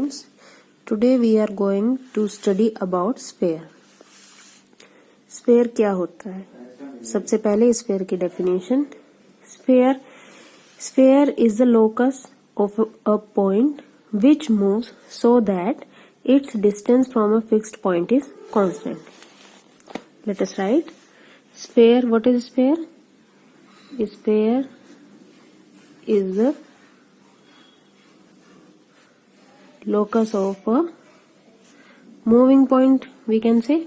Today we are going to study about sphere. Sphere क्या होता है? सबसे पहले स्फेयर की definition. Sphere is the locus of a point which moves so that its distance from a fixed point is constant. Let us write sphere. What is sphere? Sphere is the locus of a moving point, we can say.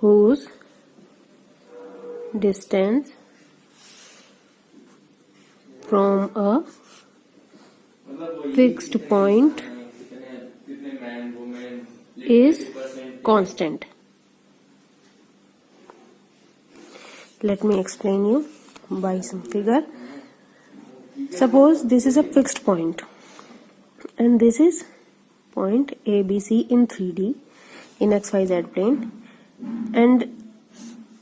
Whose distance from a fixed point is constant. Let me explain you by some figure. Suppose this is a fixed point and this is point ABC in 3D in XYZ plane, and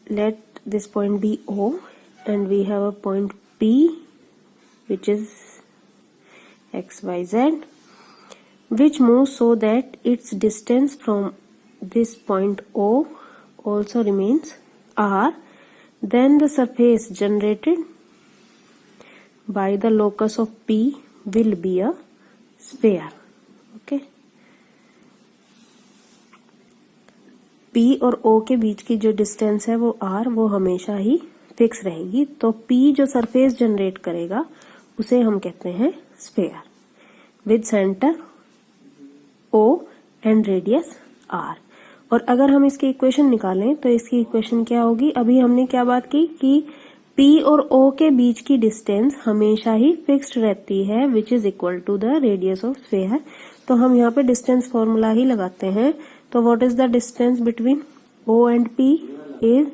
let this point be O, and we have a point P which is XYZ, which moves so that its distance from this point O also remains R. Then the surface generated by the locus of P will be a sphere. Okay. P और O के बीच की जो distance है वो R, वो हमेशा ही fix रहेगी. तो P जो सरफेस जनरेट करेगा उसे हम कहते हैं sphere with centre O and radius R. और अगर हम इसकी इक्वेशन निकालें तो इसकी इक्वेशन क्या होगी? अभी हमने क्या बात की कि P और O के बीच की डिस्टेंस हमेशा ही फिक्स्ड रहती है, which is equal to the radius of sphere. तो हम यहाँ पे डिस्टेंस फॉर्मूला ही लगाते हैं. तो what is the distance between O and P is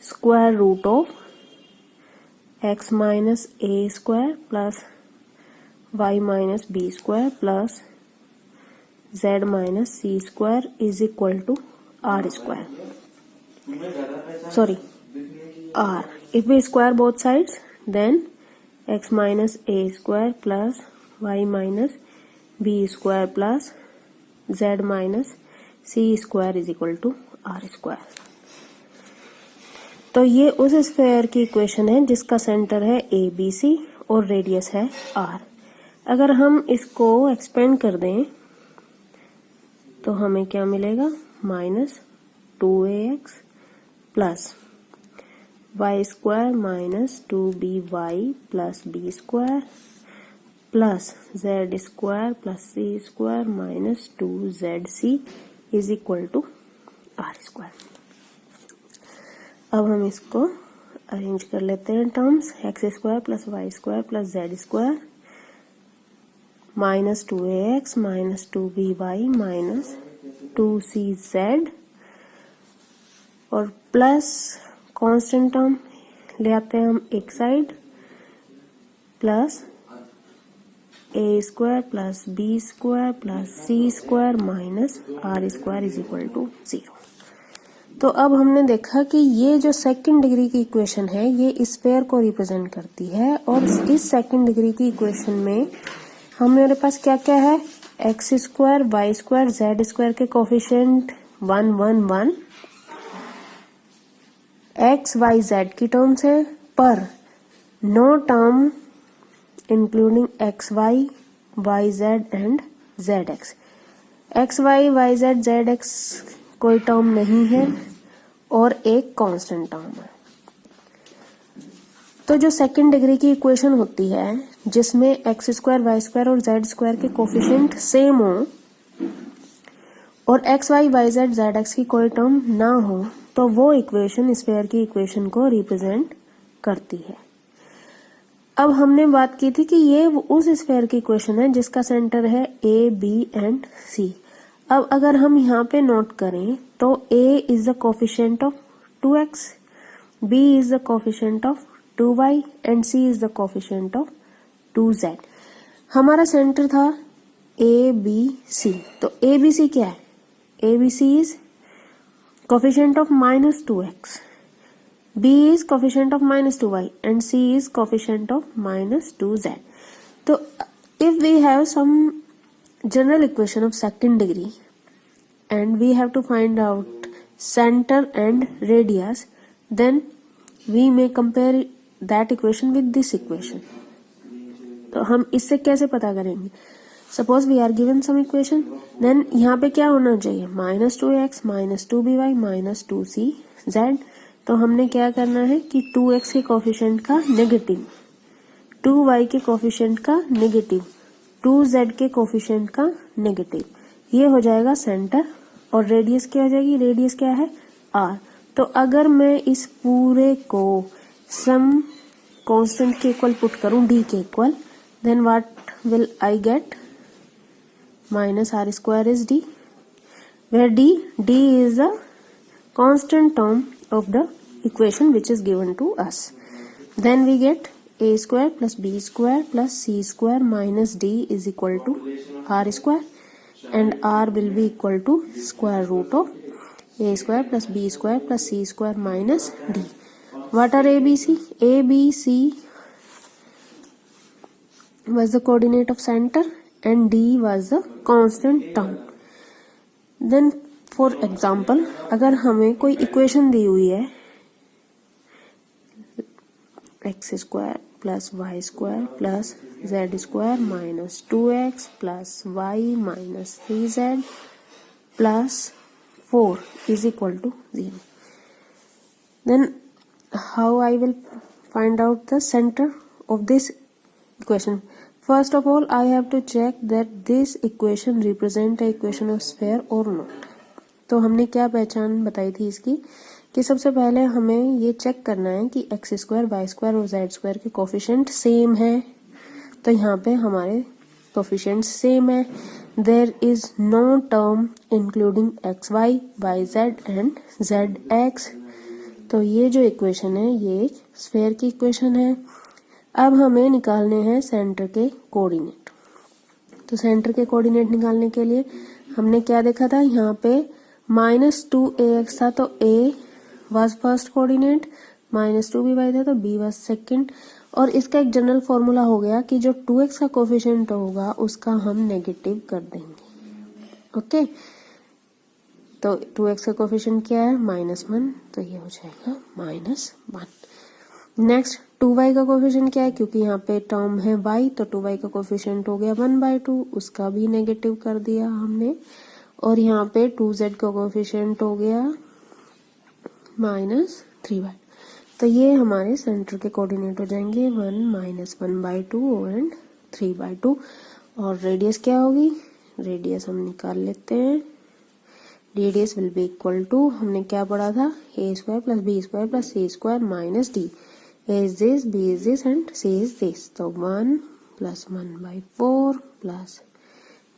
square root of x minus a square plus y minus b square plus z minus c square is equal to r square. Sorry, r. If we square both sides, then x minus a square plus y minus b square plus z minus c square is equal to r square. तो ये उस sphere की equation है जिसका centre है ABC और radius है r. अगर हम इसको एक्सपेंड कर दें तो हमें क्या मिलेगा? Minus 2ax plus y square minus 2by plus b square plus z square plus c square minus 2zc is equal to r square. अब हम इसको अरेंज कर लेते हैं terms. X square plus y square plus z square minus 2ax minus 2by minus 2cz और plus constant term ले आते हैं हम एक side plus a square plus b square plus c square minus r square is equal to 0. तो अब हमने देखा कि ये जो सेकंड डिग्री की इक्वेशन है ये स्फेयर को रिप्रेजेंट करती है. और इस सेकंड डिग्री की इक्वेशन में हमारे पास क्या क्या है? X square y square z square के कोफिशिएंट 1 1 1 एक्स वाई जेड की टर्म्स है, पर no term including x y z and z x. X y z z x कोई टर्म नहीं है और एक कांस्टेंट टर्म है. तो जो सेकंड डिग्री की इक्वेशन होती है जिसमें एक्स स्क्वायर वाई स्क्वायर और जेड स्क्वायर के कोफिशिएंट सेम हो और x y z z x की कोई टर्म ना हो, तो वो इक्वेशन स्फेयर की इक्वेशन को रिप्रेजेंट करती है. अब हमने बात की थी कि ये उस स्फेयर की इक्वेशन है जिसका सेंटर है ए बी एंड सी. अब अगर हम यहाँ पे नोट करें तो a is the coefficient of 2x, b is the coefficient of 2y and c is the coefficient of 2z. हमारा सेंटर था ए बी सी. तो ए बी सी क्या है? A b c is coefficient of -2x B is coefficient of -2y and C is coefficient of -2z. So if we have some general equation of second degree and we have to find out center and radius, then we may compare that equation with this equation. तो हम इससे कैसे पता करेंगे? Suppose we are given some equation, then यहाँ पे क्या होना चाहिए? -2x -2by -2cz. तो हमने क्या करना है कि 2x के कोफिशिएंट का नेगेटिव, 2y के कोफिशिएंट का नेगेटिव, 2z के कोफिशिएंट का नेगेटिव, ये हो जाएगा सेंटर. और रेडियस क्या हो जाएगी? रेडियस क्या है? r. तो अगर मैं इस पूरे को सम कांस्टेंट के इक्वल पुट करूं, d के equal, then what will I get? -r² is d, where d is the constant term of the equation which is given to us. Then we get a² plus b² plus c² minus d is equal to r², and r will be equal to square root of a² plus b² plus c² minus d. What are ABC? ABC was the coordinate of center and d was the constant term. Then for example, अगर हमें कोई equation दी हुई है x² plus y² plus z² minus 2x plus y minus 3z plus 4 is equal to 0. Then how I will find out the center of this equation? First of all, I have to check that this equation represent a equation of sphere or not. तो हमने क्या पहचान बताई थी इसकी कि सबसे पहले हमें ये चेक करना है कि x² y² और z² के कोफिशिएंट सेम है. तो यहाँ पे हमारे कोफिशिएंट सेम है. There is no term including xy yz and zx. तो ये जो इक्वेशन है ये एक स्फीयर की इक्वेशन है. अब हमें निकालने हैं सेंटर के कोऑर्डिनेट. तो सेंटर के कोऑर्डिनेट निकालने के लिए हमने क्या देखा था? यहाँ पे -2ax था तो a was first coordinate, -2by था तो b वाज सेकंड. और इसका एक जनरल फॉर्मूला हो गया कि जो 2x का कोफिशिएंट होगा उसका हम नेगेटिव कर देंगे. ओके, तो 2x का कोफिशिएंट क्या है? -1, तो ये हो जाएगा -1. नेक्स्ट 2y का कोफिशिएंट क्या है? क्योंकि यहाँ पे टर्म है y, तो 2y का कोफिशिएंट हो गया 1/2, उसका भी नेगेटिव कर दिया हमने. और यहाँ पे 2z का कोफिशिएंट हो गया -3/2. तो ये हमारे सेंटर के कोऑर्डिनेट हो जाएंगे 1 -1/2 एंड 3/2. और रेडियस क्या होगी? रेडियस हम निकाल लेते हैं. Radius will be equal to, हमने क्या पढ़ा था? a² plus b² plus c² minus d. a is this, b is this and c is this. तो 1 plus 1/4 plus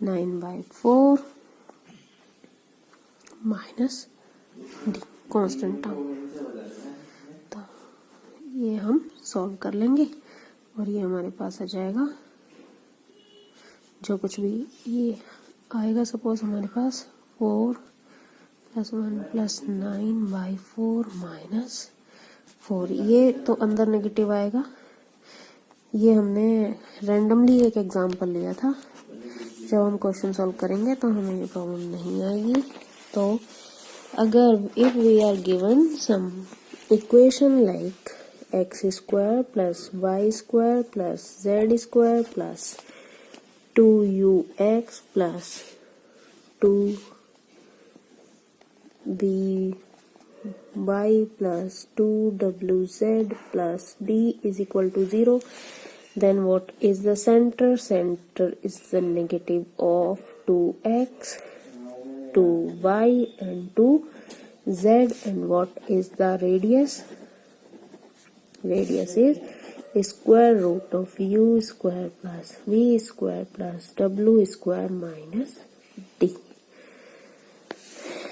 9/4 minus d constant term. तो ये हम सॉल्व कर लेंगे और ये हमारे पास आ जाएगा जो कुछ भी ये आएगा. सपोज हमारे पास 4 plus 1 plus 9/4 minus 4. ये तो अंदर नेगेटिव आएगा. ये हमने रैंडमली एक एग्जांपल लिया था. जब हम क्वेश्चन सॉल्व करेंगे तो हमें ये प्रॉब्लम नहीं आएगी. तो अगर if we are given some equation like x² plus y² plus z² plus 2ux plus 2by plus 2wz plus d is equal to 0, then what is the center? Center is the negative of 2x, 2y and 2z. And what is the radius? Radius is square root of u square plus v square plus w square minus d.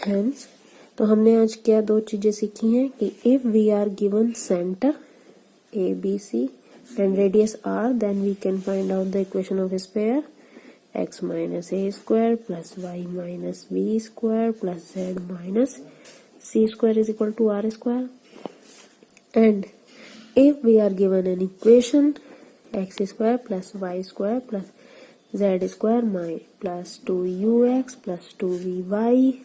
Hence, तो हमने आज क्या दो चीजें सीखी हैं कि if we are given center a b c and radius r, then we can find out the equation of a sphere x minus a square plus y minus b square plus z minus c square is equal to r square. And if we are given an equation x square plus y square plus z square plus 2ux plus 2vy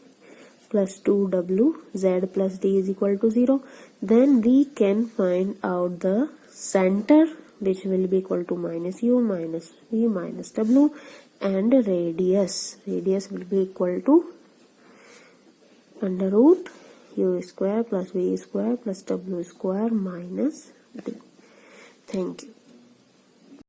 plus 2wz plus d is equal to 0, then we can find out the center, which will be equal to minus u minus v minus w, and radius will be equal to under root u square plus v square plus w square minus d. Thank you.